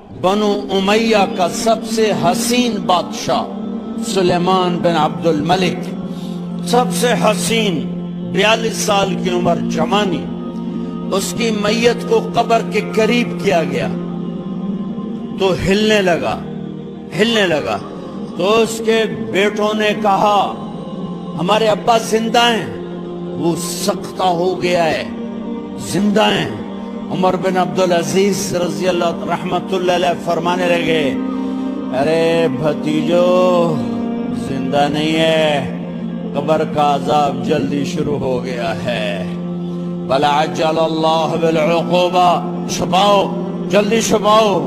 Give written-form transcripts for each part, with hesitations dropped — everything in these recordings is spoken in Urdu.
بنو امیہ کا سب سے حسین بادشاہ سلیمان بن عبد الملک، سب سے حسین، 42 سال کی عمر، جوانی، اس کی میت کو قبر کے قریب کیا گیا تو ہلنے لگا تو اس کے بیٹوں نے کہا ہمارے ابا زندہ ہیں، وہ سختہ ہو گیا ہے، زندہ ہیں۔ عمر بن عبدالعزیز رضی اللہ رحمت اللہ علیہ فرمانے لگے ارے بھتیجو زندہ نہیں ہے، قبر کا عذاب جلدی شروع ہو گیا ہے، بل عجل اللہ بالعقوبہ، چھپاؤ جلدی چھپاؤ۔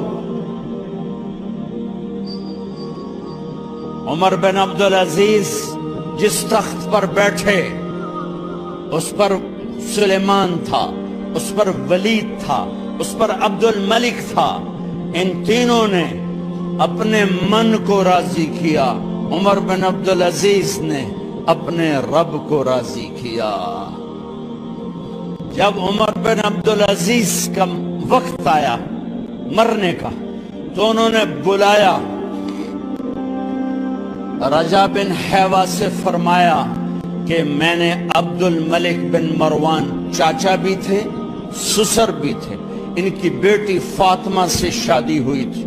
عمر بن عبدالعزیز جس تخت پر بیٹھے اس پر سلیمان تھا، اس پر ولید تھا، اس پر عبد الملک تھا، ان تینوں نے اپنے من کو راضی کیا، عمر بن عبدالعزیز نے اپنے رب کو راضی کیا۔ جب عمر بن عبدالعزیز کا وقت آیا مرنے کا تو انہوں نے بلایا، رجا بن حیوہ سے فرمایا کہ میں نے عبد الملک بن مروان چاچا بھی تھے سسر بھی تھے، ان کی بیٹی فاطمہ سے شادی ہوئی تھی،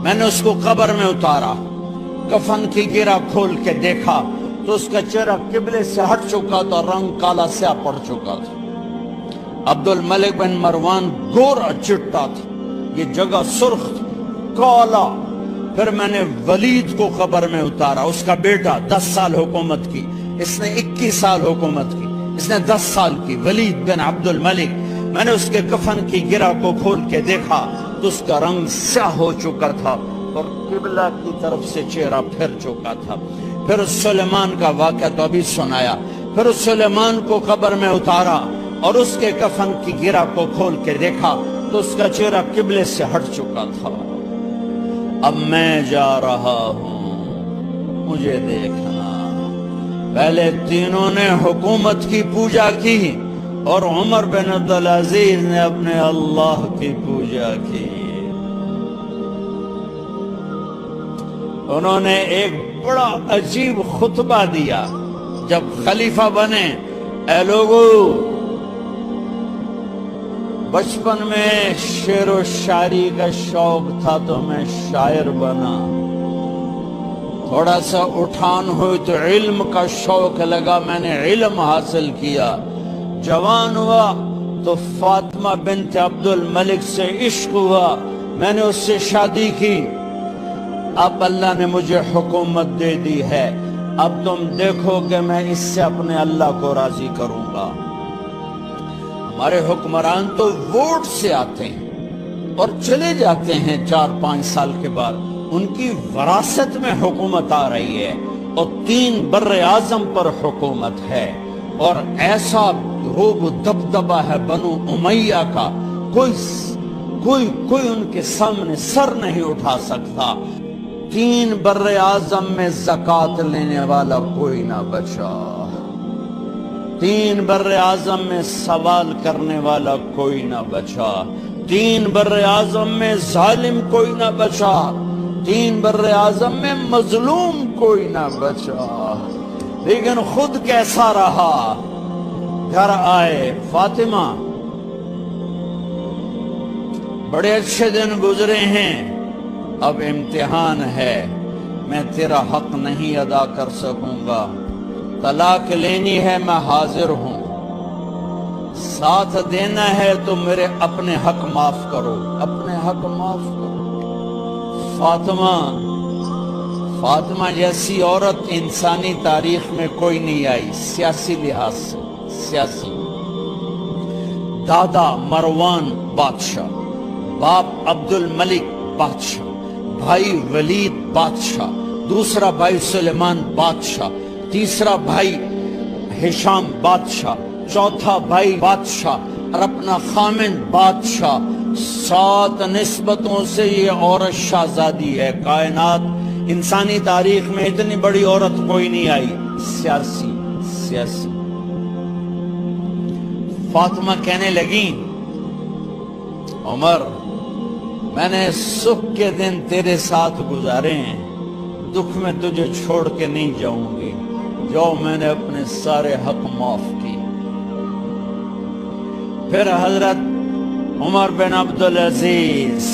میں نے اس کو قبر میں اتارا، کفن کی گرہ کھول کے دیکھا تو اس کا چہرہ قبلے سے ہٹ چکا تھا، رنگ کالا سیاہ پڑ چکا تھا۔ عبد الملک بن مروان گورا چٹا تھا، یہ جگہ سرخ تھی، کالا۔ پھر میں نے ولید کو قبر میں اتارا، اس کا بیٹا 10 سال حکومت کی، اس نے 21 سال حکومت کی، اس نے 10 سال کی، ولید بن عبد الملک۔ میں نے اس کے کفن کی گرہ کو کھول کے دیکھا تو اس کا رنگ سیاہ ہو چکا تھا اور قبلہ کی طرف سے چہرہ پھر چکا تھا۔ پھر سلیمان کا واقعہ تو ابھی سنایا، پھر سلیمان کو قبر میں اتارا اور اس کے کفن کی گرہ کو کھول کے دیکھا تو اس کا چہرہ قبلے سے ہٹ چکا تھا۔ اب میں جا رہا ہوں، مجھے دیکھنا۔ پہلے تینوں نے حکومت کی پوجا کی اور عمر بن عبدالعزیز نے اپنے اللہ کی پوجا کی۔ انہوں نے ایک بڑا عجیب خطبہ دیا جب خلیفہ بنے، اے لوگو بچپن میں شعر و شاعری کا شوق تھا تو میں شاعر بنا، تھوڑا سا اٹھان ہوئی تو علم کا شوق لگا، میں نے علم حاصل کیا، جوان ہوا تو فاطمہ بنت عبد الملک سے عشق ہوا، میں نے اس سے شادی کی، اب اللہ نے مجھے حکومت دے دی ہے، اب تم دیکھو کہ میں اس سے اپنے اللہ کو راضی کروں گا۔ ہمارے حکمران تو ووٹ سے آتے ہیں اور چلے جاتے ہیں 4-5 سال کے بعد، ان کی وراثت میں حکومت آ رہی ہے اور 3 بر اعظم پر حکومت ہے، اور ایسا روب دبدبہ ہے بنو امیہ کا، کوئی ان کے سامنے سر نہیں اٹھا سکتا۔ 3 بر اعظم میں زکوٰۃ لینے والا کوئی نہ بچا، 3 بر اعظم میں سوال کرنے والا کوئی نہ بچا، 3 بر اعظم میں ظالم کوئی نہ بچا، 3 بر اعظم میں مظلوم کوئی نہ بچا۔ لیکن خود کیسا رہا؟ گھر آئے، فاطمہ بڑے اچھے دن گزرے ہیں، اب امتحان ہے، میں تیرا حق نہیں ادا کر سکوں گا، طلاق لینی ہے میں حاضر ہوں، ساتھ دینا ہے تو میرے اپنے حق معاف کرو، اپنے حق معاف کرو۔ فاطمہ جیسی عورت انسانی تاریخ میں کوئی نہیں آئی، سیاسی لحاظ سے، سیاسی۔ دادا مروان بادشاہ، باپ عبد الملک بادشاہ، بھائی ولید بادشاہ، دوسرا بھائی سلیمان بادشاہ، تیسرا بھائی ہشام بادشاہ، چوتھا بھائی بادشاہ اور اپنا خامن بادشاہ، 7 نسبتوں سے یہ عورت شہزادی ہے۔ کائنات انسانی تاریخ میں اتنی بڑی عورت کوئی نہیں آئی، سیاسی۔ فاطمہ کہنے لگیں عمر میں نے سکھ کے دن تیرے ساتھ گزارے ہیں، دکھ میں تجھے چھوڑ کے نہیں جاؤں گی، جو میں نے اپنے سارے حق معاف کی۔ پھر حضرت عمر بن عبدالعزیز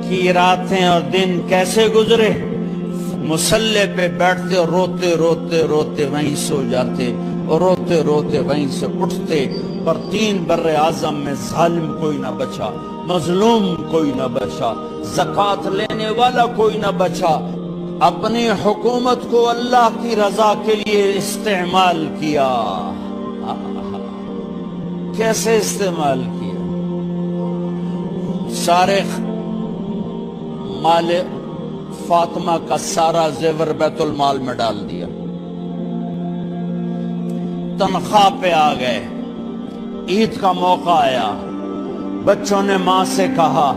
کی راتیں اور دن کیسے گزرے؟ مصلی پہ بیٹھتے اور روتے روتے روتے وہیں سو جاتے اور روتے روتے وہیں سے اٹھتے، پر 3 بر اعظم میں ظالم کوئی نہ بچا، مظلوم کوئی نہ بچا، زکوٰۃ لینے والا کوئی نہ بچا۔ اپنی حکومت کو اللہ کی رضا کے لیے استعمال کیا۔ کیسے استعمال کیا؟ سارے مال فاطمہ کا سارا زیور بیت المال میں ڈال دیا، تنخواہ پہ آ گئے، عید کا موقع آیا، بچوں نے ماں سے کہا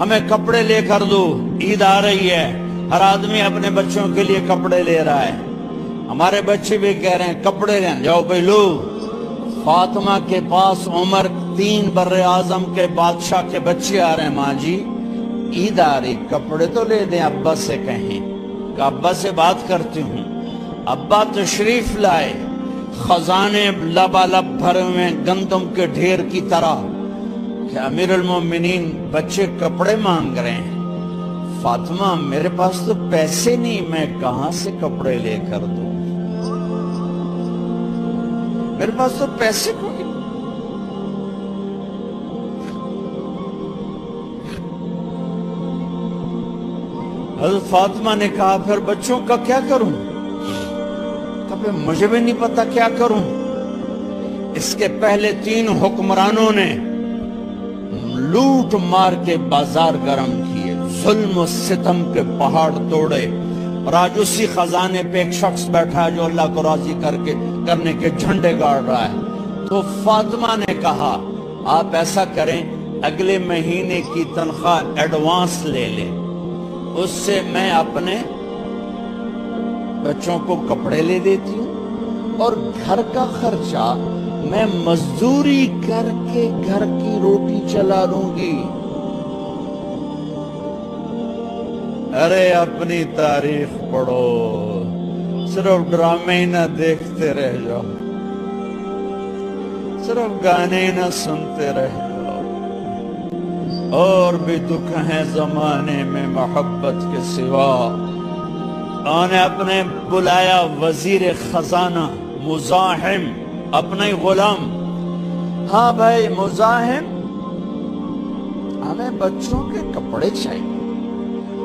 ہمیں کپڑے لے کر دو، عید آ رہی ہے، ہر آدمی اپنے بچوں کے لیے کپڑے لے رہا ہے، ہمارے بچے بھی کہہ رہے ہیں کپڑے لیں، جاؤ بھائی لو۔ فاطمہ کے پاس عمر 3 بر اعظم کے بادشاہ کے بچے آ رہے ہیں، ماں جی عید آ رہی، کپڑے تو لے دیں، ابا سے کہیں کہ ابا سے بات کرتی ہوں۔ ابا تشریف لائے، خزانے لبالب بھرے ہوئے گندم کے ڈھیر کی طرح کہ امیر المومنین بچے کپڑے مانگ رہے ہیں۔ فاطمہ میرے پاس تو پیسے نہیں، میں کہاں سے کپڑے لے کر دوں، میرے پاس تو پیسے کوئی۔ حضرت فاطمہ نے کہا پھر بچوں کا کیا کروں؟ کہ مجھے بھی نہیں پتا کیا کروں۔ اس کے پہلے 3 حکمرانوں نے لوٹ مار کے بازار گرم کیے، ظلم و ستم کے پہاڑ توڑے، اور آج اسی خزانے پہ ایک شخص بیٹھا ہے جو اللہ کو راضی کرنے کے جھنڈے گاڑ رہا ہے۔ تو فاطمہ نے کہا آپ ایسا کریں، اگلے مہینے کی تنخواہ ایڈوانس لے لیں، اس سے میں اپنے بچوں کو کپڑے لے دیتی ہوں، اور گھر کا خرچہ میں مزدوری کر کے گھر کی روٹی چلا لوں گی۔ ارے اپنی تاریخ پڑھو، صرف ڈرامے ہی نہ دیکھتے رہ جاؤ، صرف گانے نہ سنتے رہ جاؤ۔ اور بھی دکھ ہیں زمانے میں محبت کے سوا۔ انہوں نے اپنے بلایا وزیر خزانہ مزاحم، اپنے غلام، ہاں بھائی مزاحم ہمیں بچوں کے کپڑے چاہیے،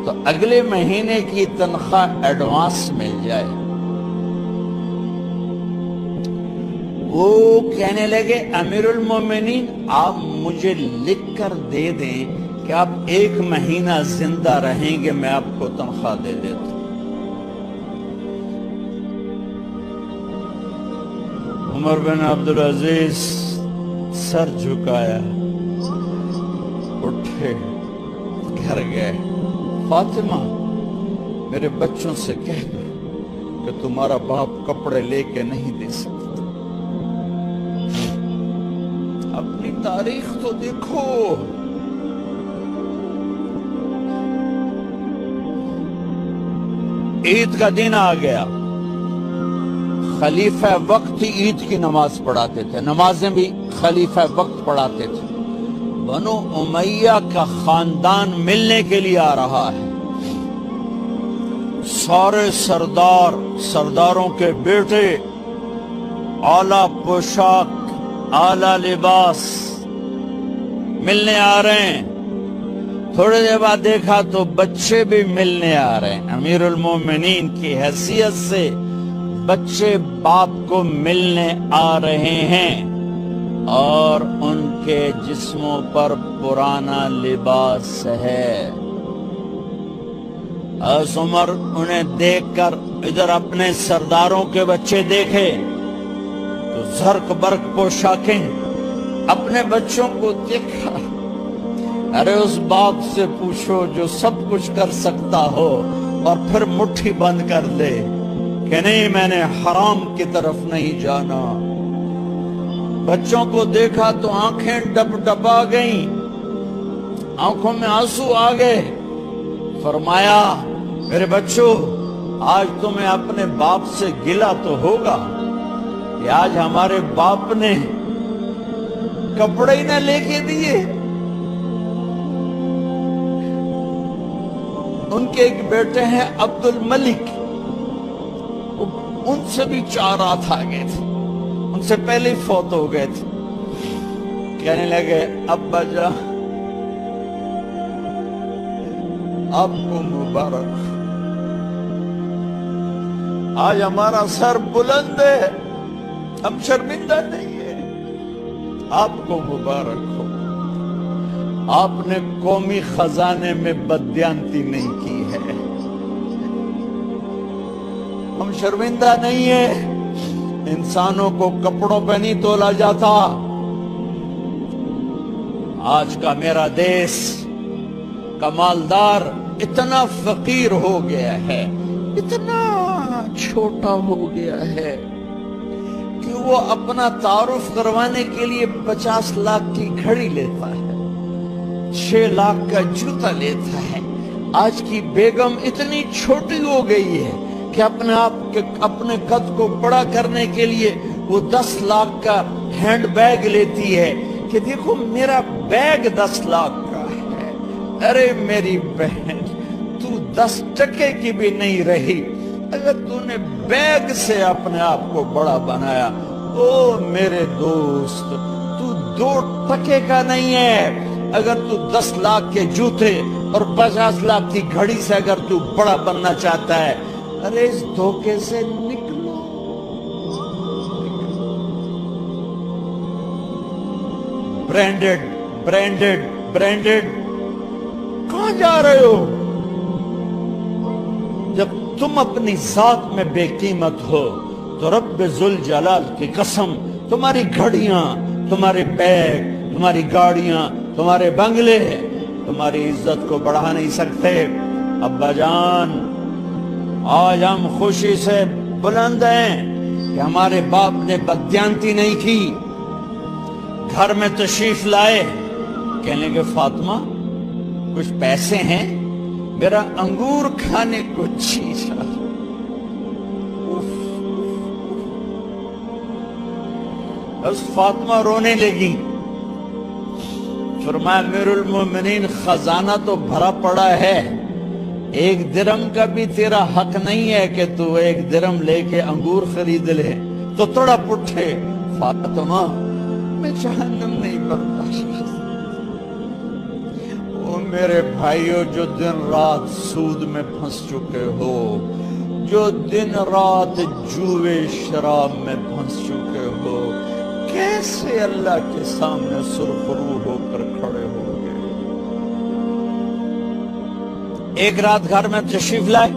تو اگلے مہینے کی تنخواہ ایڈوانس مل جائے۔ وہ کہنے لگے امیر المومنین آپ مجھے لکھ کر دے دیں کہ آپ 1 مہینہ زندہ رہیں گے، میں آپ کو تنخواہ دے دیتا ہوں۔ عمر بن عبدالعزیز سر جھکایا، اٹھے، گھر گئے، فاطمہ میرے بچوں سے کہہ دو کہ تمہارا باپ کپڑے لے کے نہیں دے سکتا۔ اپنی تاریخ تو دیکھو، عید کا دن آ گیا، خلیفہ وقت ہی عید کی نماز پڑھاتے تھے، نمازیں بھی خلیفہ وقت پڑھاتے تھے۔ بنو امیہ کا خاندان ملنے کے لیے آ رہا ہے، سارے سرداروں کے بیٹے اعلیٰ پوشاک، اعلیٰ لباس ملنے آ رہے ہیں۔ تھوڑے دیر بعد دیکھا تو بچے بھی ملنے آ رہے ہیں، امیر المومنین کی حیثیت سے بچے باپ کو ملنے آ رہے ہیں، اور ان کے جسموں پر پرانا لباس ہے۔ حضرت عمر انہیں دیکھ کر ادھر اپنے سرداروں کے بچے دیکھے تو زرق برق پوشاکیں، اپنے بچوں کو دیکھا، ارے اس باپ سے پوچھو جو سب کچھ کر سکتا ہو اور پھر مٹھی بند کر دے کہ نہیں میں نے حرام کی طرف نہیں جانا۔ بچوں کو دیکھا تو آنکھیں ڈب ڈبا گئیں، آنکھوں میں آنسو آ گئے. فرمایا میرے بچوں آج تمہیں اپنے باپ سے گلہ تو ہوگا کہ آج ہمارے باپ نے کپڑے ہی نہ لے کے دیے. ان کے ایک بیٹے ہیں عبد الملک, ان سے بھی 4 رات آ گئے تھے, ان سے پہلے ہی فوت ہو گئے تھے. کہنے لگے ابا جان آپ کو مبارک, آج ہمارا سر بلند ہے, ہم شرمندہ نہیں ہیں, آپ کو مبارک ہو. آپ نے قومی خزانے میں بددیانتی نہیں کی ہے, ہم شرمندہ نہیں ہیں. انسانوں کو کپڑوں پہ نہیں تولا جاتا. آج کا میرا دیس کا مالدار اتنا فقیر ہو گیا ہے, اتنا چھوٹا ہو گیا ہے کہ وہ اپنا تعارف کروانے کے لیے 50 لاکھ کی گھڑی لیتا ہے, 6 لاکھ کا جوتا لیتا ہے. آج کی بیگم اتنی چھوٹی ہو گئی ہے کہ اپنے قد کو بڑا کرنے کے لیے وہ 10 لاکھ کا ہینڈ بیگ لیتی ہے کہ دیکھو میرا بیگ 10 لاکھ کا ہے. ارے میری بہن تو 10 ٹکے کی بھی نہیں رہی, اگر تو نے بیگ سے اپنے آپ کو بڑا بنایا. او میرے دوست تو 2 ٹکے کا نہیں ہے. اگر تو 10 لاکھ کے جوتے اور 50 لاکھ کی گھڑی سے اگر تو بڑا بننا چاہتا ہے, ارے اس دھوکے سے نکلو. برینڈڈ برینڈڈ برینڈڈ کہاں جا رہے ہو؟ جب تم اپنی ذات میں بے قیمت ہو تو رب ذوالجلال کی قسم تمہاری گھڑیاں, تمہارے بیگ, تمہاری گاڑیاں, تمہارے بنگلے تمہاری عزت کو بڑھا نہیں سکتے. ابا جان آج ہم خوشی سے بلند ہیں کہ ہمارے باپ نے بددیانتی نہیں کی. گھر میں تشریف لائے, کہنے لگے فاطمہ کچھ پیسے ہیں, میرا انگور کھانے کو چیز. بس فاطمہ رونے لگی. فرمایا امیر المومنین خزانہ تو بھرا پڑا ہے, 1 درم کا بھی تیرا حق نہیں ہے کہ تو 1 درم لے کے انگور خرید لے. تو تڑپ اٹھے, فاطمہ میں جہنم نہیں برداشت کر سکتا. او میرے بھائیو جو دن رات سود میں پھنس چکے ہو, جو دن رات جوے شراب میں پھنس چکے ہو, کیسے اللہ کے سامنے سرخرو ہو کر کھڑے ہو گئے؟ ایک رات گھر میں تشریف لائے,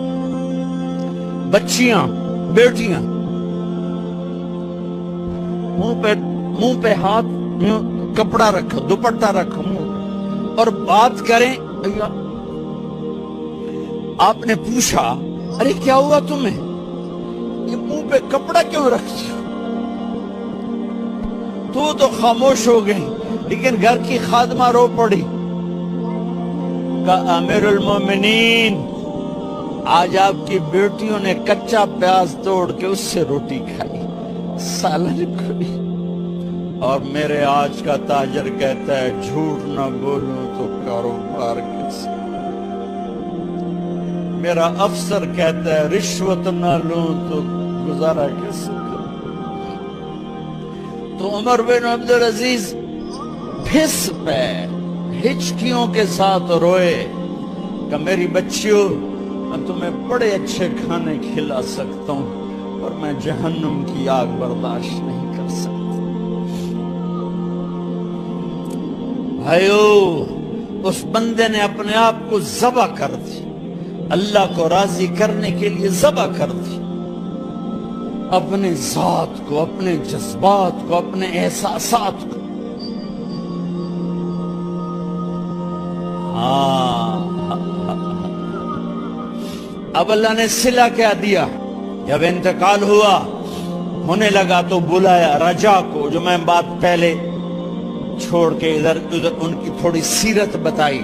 بچیاں بیٹیاں منہ پہ ہاتھ, کپڑا رکھو, دوپٹہ رکھو منہ پہ, اور بات کریں. آپ نے پوچھا ارے کیا ہوا تمہیں, یہ منہ پہ کپڑا کیوں رکھتی ہو؟ تو خاموش ہو گئی, لیکن گھر کی خادمہ رو پڑی. کہا امیر المومنین آج آپ کی بیٹیوں نے کچا پیاز توڑ کے اس سے روٹی کھائی, سالن کھائی, اور میرے آج کا تاجر کہتا ہے جھوٹ نہ بولوں تو کاروبار کیسے, میرا افسر کہتا ہے رشوت نہ لوں تو گزارا کیسے. تو عمر بن عبدالعزیز پھس پہ ہچکیوں کے ساتھ روئے کہ میری بچیوں میں تمہیں بڑے اچھے کھانے کھلا سکتا ہوں اور میں جہنم کی آگ برداشت نہیں کر سکتا. بھائیو اس بندے نے اپنے آپ کو ذبح کر دی, اللہ کو راضی کرنے کے لیے ذبح کر دی, اپنے ذات کو, اپنے جذبات کو, اپنے احساسات کو. اب اللہ نے صلہ کیا دیا, جب انتقال ہوا ہونے لگا تو بلایا رجا کو, جو میں بات پہلے چھوڑ کے ادھر ادھر ان کی تھوڑی سیرت بتائی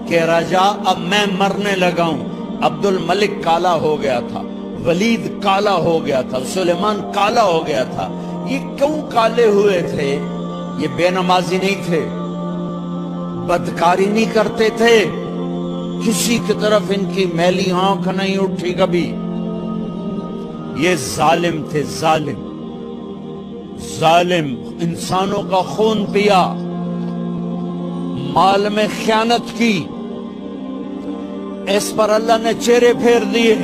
کہ رجا اب میں مرنے لگا ہوں. عبد الملک کالا ہو گیا تھا، ولید کالا ہو گیا تھا، سلیمان کالا ہو گیا تھا. یہ کیوں کالے ہوئے تھے؟ یہ بے نمازی نہیں تھے، بدکاری نہیں کرتے تھے، کسی کی طرف ان کی میلی آنکھ نہیں اٹھی کبھی. یہ ظالم تھے، ظالم ظالم، انسانوں کا خون پیا، مال میں خیانت کی. اس پر اللہ نے چہرے پھیر دیے.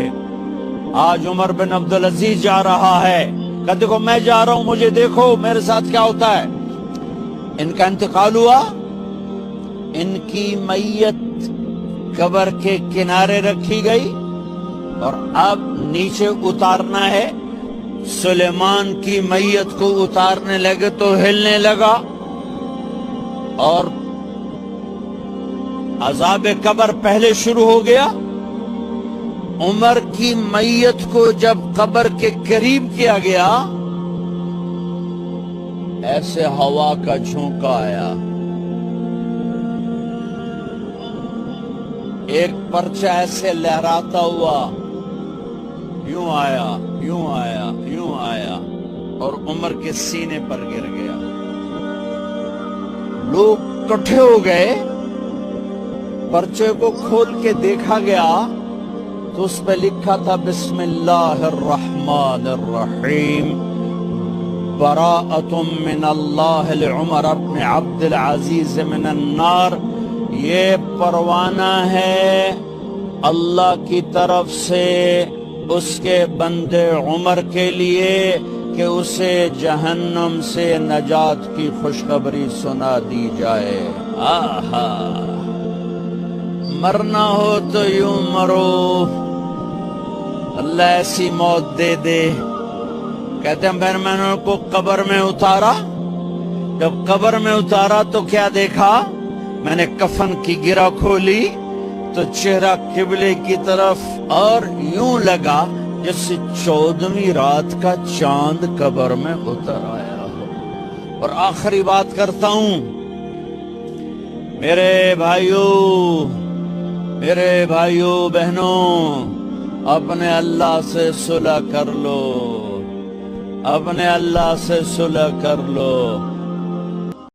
آج عمر بن عبدالعزیز جا رہا ہے کہ دیکھو میں جا رہا ہوں، مجھے دیکھو میرے ساتھ کیا ہوتا ہے. ان کا انتقال ہوا، ان کی میت قبر کے کنارے رکھی گئی اور اب نیچے اتارنا ہے. سلیمان کی میت کو اتارنے لگے تو ہلنے لگا اور عذاب قبر پہلے شروع ہو گیا. عمر کی میت کو جب قبر کے قریب کیا گیا، ایسے ہوا کا جھونکا آیا، ایک پرچہ ایسے لہراتا ہوا یوں آیا، یوں آیا، یوں آیا اور عمر کے سینے پر گر گیا. لوگ اکٹھے ہو گئے، پرچے کو کھول کے دیکھا گیا تو اس پہ لکھا تھا بسم اللہ الرحمن الرحیم براءۃ من اللہ لعمر بن عبد العزیز من النار. یہ پروانہ ہے اللہ کی طرف سے اس کے بندے عمر کے لیے کہ اسے جہنم سے نجات کی خوشخبری سنا دی جائے. آہا، مرنا ہو تو یوں مرو، اللہ ایسی موت دے دے. کہتے ہیں پھر میں نے ان کو قبر میں اتارا. جب قبر میں اتارا تو کیا دیکھا؟ میں نے کفن کی گرہ کھولی تو چہرہ قبلے کی طرف اور یوں لگا جیسے 14ویں رات کا چاند قبر میں اتر آیا ہو. اور آخری بات کرتا ہوں، میرے بھائیوں بہنوں، اپنے اللہ سے صلح کر لو، اپنے اللہ سے صلح کر لو.